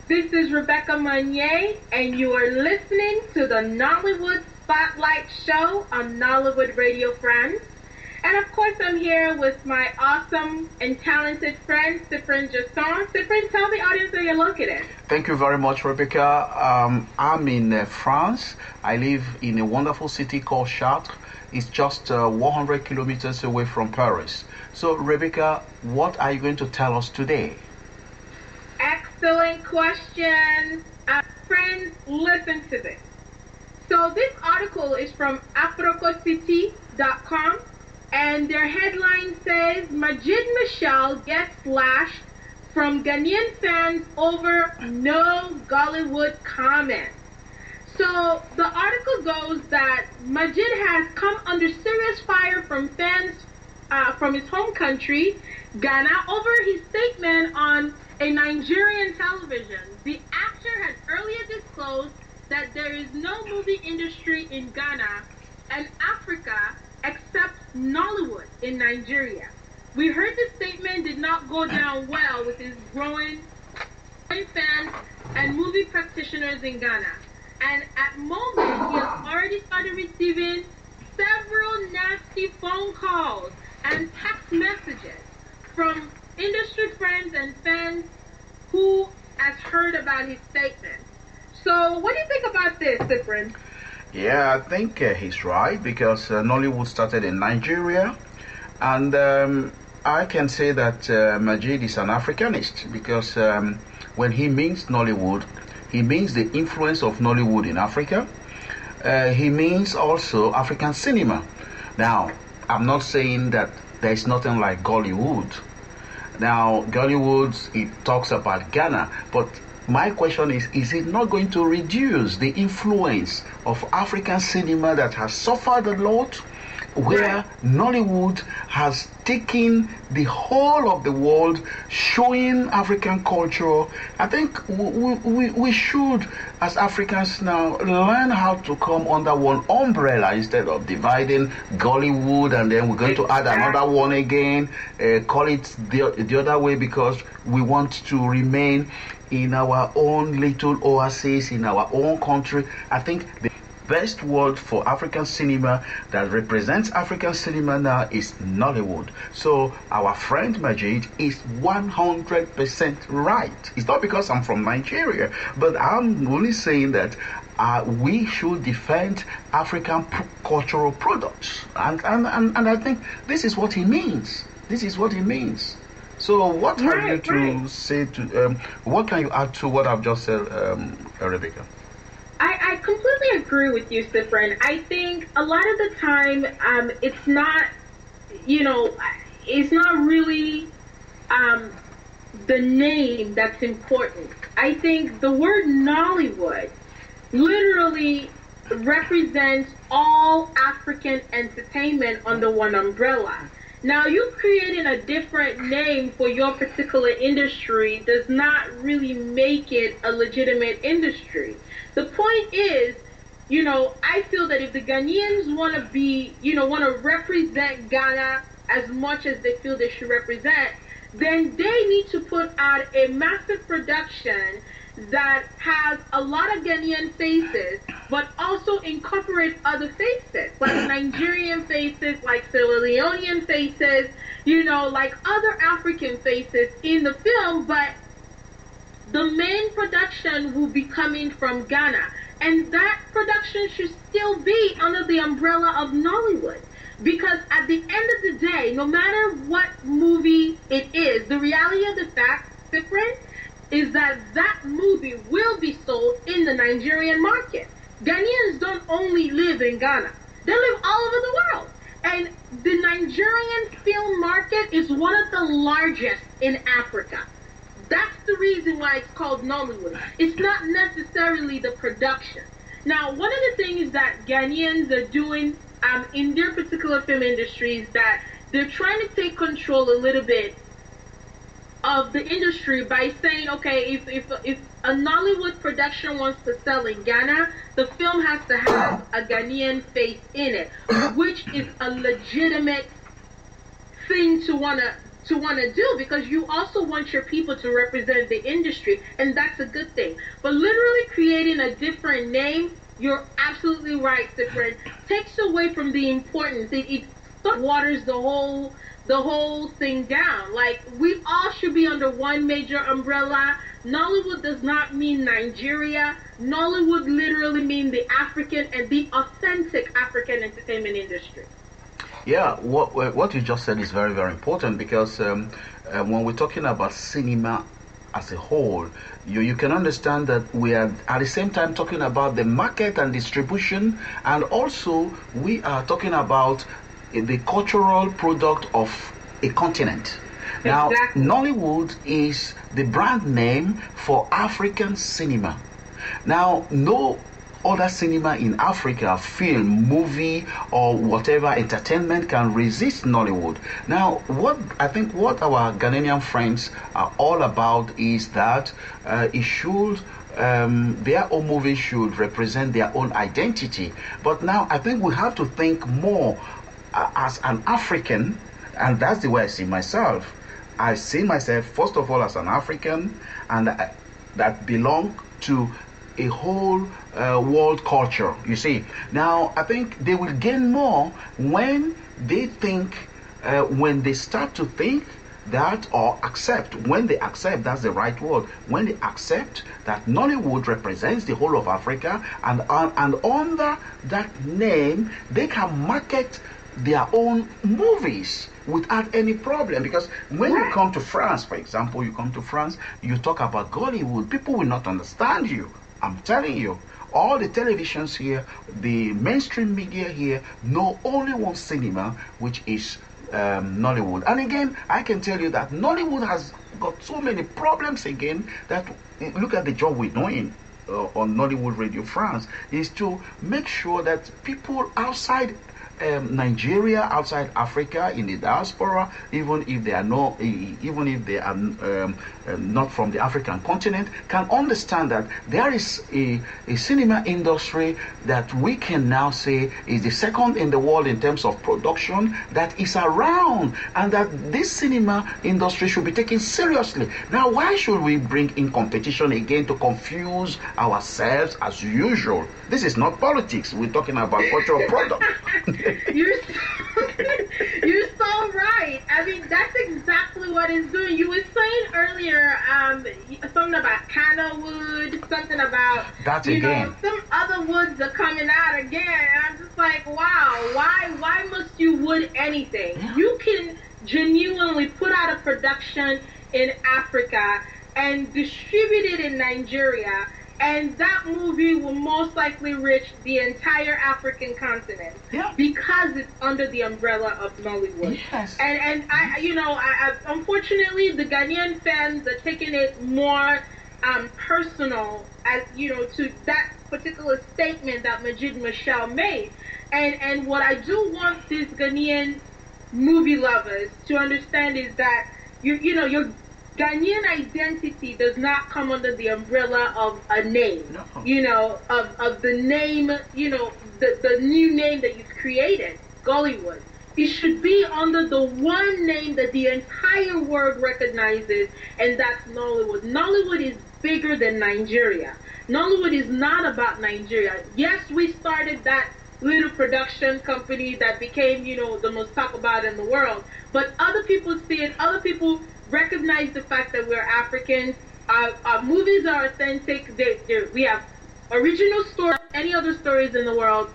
This is Rebecca Monyei, and you are listening to the Nollywood Spotlight Show on Nollywood Radio France. And of course, I'm here with my awesome and talented friend, Cyprian Josson. Cyprian, tell the audience where you're located. Thank you very much, Rebecca. I'm in France. I live in a wonderful city called Chartres. It's just 100 kilometers away from Paris. So, Rebecca, what are you going to tell us today? Excellent question. Friends, listen to this. So this article is from africocity.com, and their headline says, Majid Michel gets slashed from Ghanaian fans over no Gollywood comment. So the article goes that Majid has come under serious fire from fans from his home country, Ghana, over his statement on a Nigerian television. The actor had earlier disclosed that there is no movie industry in Ghana and Africa except Nollywood in Nigeria. We heard the statement did not go down well with his growing fans and movie practitioners in Ghana. And at moment, he has already started receiving several nasty phone calls and text messages from industry friends and fans who has heard about his statement. So what do you think about this, Cyprian? Yeah, I think he's right, because Nollywood started in Nigeria, and I can say that Majid is an Africanist, because when he means Nollywood, he means the influence of Nollywood in Africa. He means also African cinema. Now, I'm not saying that there is nothing like Gollywood. Now, Gollywood, it talks about Ghana, but my question is it not going to reduce the influence of African cinema that has suffered a lot, where Nollywood has taken the whole of the world, showing African culture? I think we should, as Africans now, learn how to come under one umbrella instead of dividing Gollywood, and then we're going to add another one again, call it the other way, because we want to remain in our own little oasis, in our own country. I think the best word for African cinema that represents African cinema now is Nollywood. So our friend Majid is 100% right. It's not because I'm from Nigeria, but I'm only saying that we should defend African cultural products, and I think this is what he means. This is what he means. So what have you to say to what can you add to what I've just said, Rebecca? I completely agree with you, Cyprian. I think a lot of the time it's not, it's not really the name that's important. I think the word Nollywood literally represents all African entertainment under one umbrella. Now, you creating a different name for your particular industry does not really make it a legitimate industry. The point is, I feel that if the Ghanaians want to be, want to represent Ghana as much as they feel they should represent, then they need to put out a massive production that has a lot of Ghanaian faces, but also incorporate other faces, like Nigerian faces, like Sierra Leonean faces, like other African faces in the film, but the main production will be coming from Ghana. And that production should still be under the umbrella of Nollywood. Because at the end of the day, no matter what movie it is, the reality of the fact, Cyprian, is that that movie will be sold in the Nigerian market. Ghanaians don't only live in Ghana. They live all over the world. And the Nigerian film market is one of the largest in Africa. That's the reason why it's called Nollywood. It's not necessarily the production. Now, one of the things that Ghanaians are doing in their particular film industry is that they're trying to take control a little bit of the industry by saying, okay, if a Nollywood production wants to sell in Ghana, the film has to have a Ghanaian face in it, which is a legitimate thing to want to to want to do, because you also want your people to represent the industry, and that's a good thing. But literally creating a different name, you're absolutely right, Cyprian, takes away from the importance. It waters the whole thing down. Like, we all should be under one major umbrella. Nollywood does not mean Nigeria. Nollywood literally means the African and the authentic African entertainment industry. Yeah, what you just said is very, very important, because when we're talking about cinema as a whole, you can understand that we are at the same time talking about the market and distribution, and also we are talking about the cultural product of a continent. Now, Exactly. Nollywood is the brand name for African cinema. Now, no other cinema in Africa, film, movie, or whatever entertainment can resist Nollywood. Now, what I think what our Ghanaian friends are all about is that it should their own movie should represent their own identity. But now I think we have to think more as an African, and that's the way I see myself. I see myself first of all as an African, and that belong to a whole world culture. You see, now I think they will gain more when they think, when they start to think that, or accept, when they accept, that's the right word, when they accept that Nollywood represents the whole of Africa, and under that name they can market their own movies without any problem. Because when you come to France, for example, you talk about Gollywood, people will not understand you. I'm telling you, all the televisions here, the mainstream media here know only one cinema, which is Nollywood. And again, I can tell you that Nollywood has got so many problems again, that look at the job we're doing on Nollywood Radio France, is to make sure that people outside Nigeria, outside Africa, in the diaspora, even if they are not from the African continent, can understand that there is a cinema industry that we can now say is the second in the world in terms of production, that is around, and that this cinema industry should be taken seriously. Now, why should we bring in competition again to confuse ourselves as usual? This is not politics. We're talking about cultural product. You're so right. I mean, that's exactly what it's doing. You were saying earlier, something about Canawood, something about some other woods are coming out again. And I'm just like, wow, why must you wood anything? Yeah. You can genuinely put out a production in Africa and distribute it in Nigeria, and that movie will most likely reach the entire African continent, because it's under the umbrella of Nollywood. Yes. And I unfortunately, the Ghanaian fans are taking it more personal, as to that particular statement that Majid Michel made. And what I do want these Ghanaian movie lovers to understand is that your Ghanaian identity does not come under the umbrella of a name, of the name, the new name that you've created, Gollywood. It should be under the one name that the entire world recognizes, and that's Nollywood. Nollywood is bigger than Nigeria. Nollywood is not about Nigeria. Yes, we started that little production company that became, the most talked about in the world, but other people see it, other people recognize the fact that we're Africans. Our movies are authentic. We have original stories, any other stories in the world.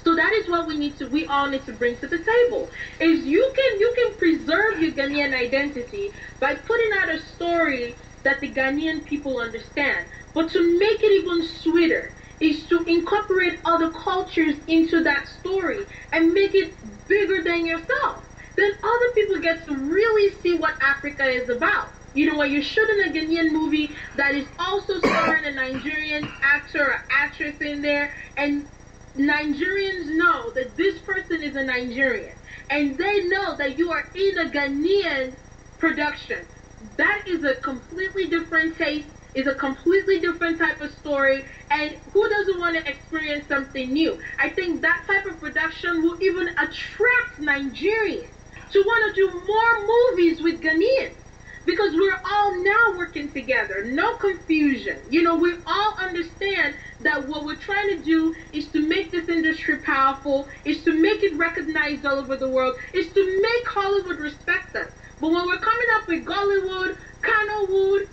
So that is what we all need to bring to the table. Is you can preserve your Ghanaian identity by putting out a story that the Ghanaian people understand. But to make it even sweeter is to incorporate other cultures into that story and make it bigger than yourself. Then other people get to really see what Africa is about. When you're shooting a Ghanaian movie that is also starring a Nigerian actor or actress in there, and Nigerians know that this person is a Nigerian, and they know that you are in a Ghanaian production, that is a completely different taste, is a completely different type of story, and who doesn't want to experience something new? I think that type of production will even attract Nigerians to want to do more movies with Ghanaians. Because we're all now working together. No confusion. You know, we all understand that what we're trying to do is to make this industry powerful, is to make it recognized all over the world, is to make Hollywood respect us. But when we're coming up with Gollywood, Kanowood,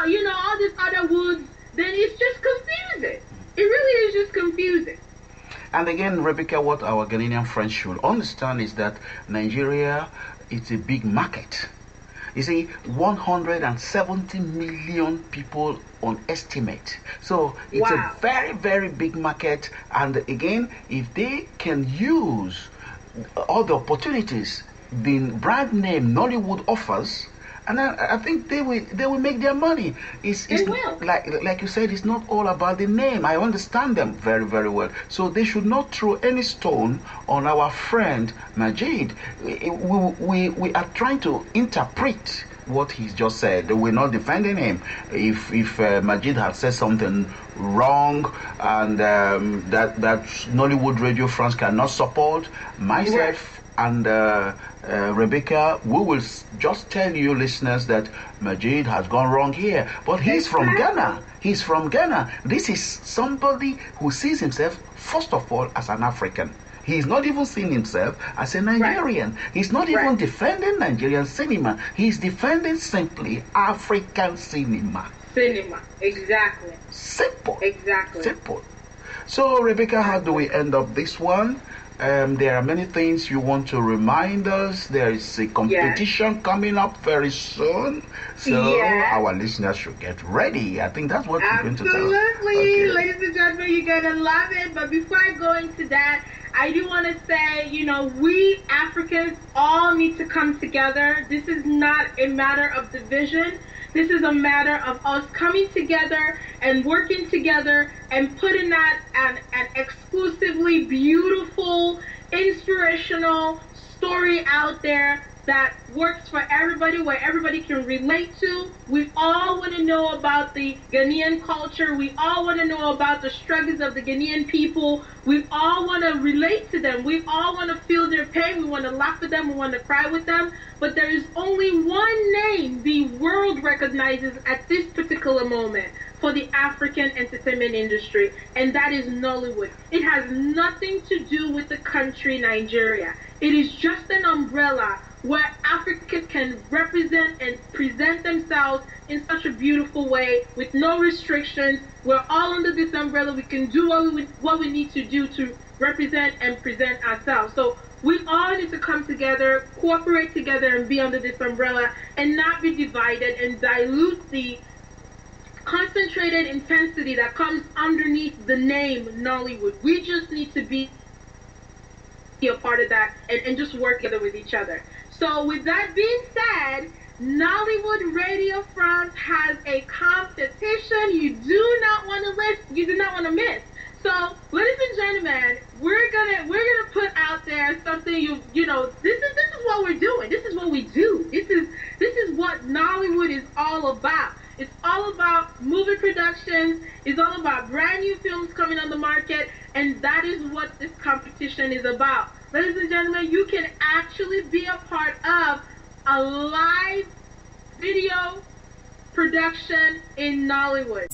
you know, all these other woods, then it's just confusing. It really is just confusing. And again, Rebecca, what our Ghanaian friends should understand is that Nigeria is a big market. You see, 170 million people on estimate. So it's a very, very big market. And again, if they can use all the opportunities the brand name Nollywood offers, and I think they will make their money. It's like you said, it's not all about the name. I understand them very, very well. So they should not throw any stone on our friend Majid. We are trying to interpret what he's just said. We're not defending him. If Majid had said something wrong and that Nollywood Radio France cannot support, myself and Rebecca, we will just tell you listeners that Majid has gone wrong here. But he's from Ghana. He's from Ghana. This is somebody who sees himself, first of all, as an African. He's not even seeing himself as a Nigerian. He's not even defending Nigerian cinema. He's defending simply African cinema. Exactly. Simple. Exactly. Simple. So, Rebecca, how do we end up this one? There are many things you want to remind us. There is a competition coming up very soon. So our listeners should get ready. I think that's what you're going to tell us. Absolutely. Ladies and gentlemen, you're going to love it. But before I go into that, I do want to say, you know, we Africans all need to come together. This is not a matter of division. This is a matter of us coming together and working together and putting out an exclusively beautiful, inspirational story out there that works for everybody, where everybody can relate to. We all want to know about the Ghanaian culture. We all want to know about the struggles of the Ghanaian people. We all want to relate to them. We all want to feel their pain. We want to laugh with them. We want to cry with them. But there is only one name the world recognizes at this particular moment for the African entertainment industry, and that is Nollywood. It has nothing to do with the country Nigeria. It is just an umbrella where Africans can represent and present themselves in such a beautiful way with no restrictions. We're all under this umbrella. We can do what we need to do to represent and present ourselves. So we all need to come together, cooperate together, and be under this umbrella and not be divided and dilute the concentrated intensity that comes underneath the name Nollywood. We just need to be a part of that and just work together with each other. So with that being said, Nollywood Radio France has a competition you do not want to miss. So, ladies and gentlemen, we're gonna put out there something you know. This is what we're doing. This is what we do. This is what Nollywood is all about. It's all about movie productions. It's all about brand new films coming on the market, and that is what this competition is about. Ladies and gentlemen, you can actually be a part of a live video production in Nollywood.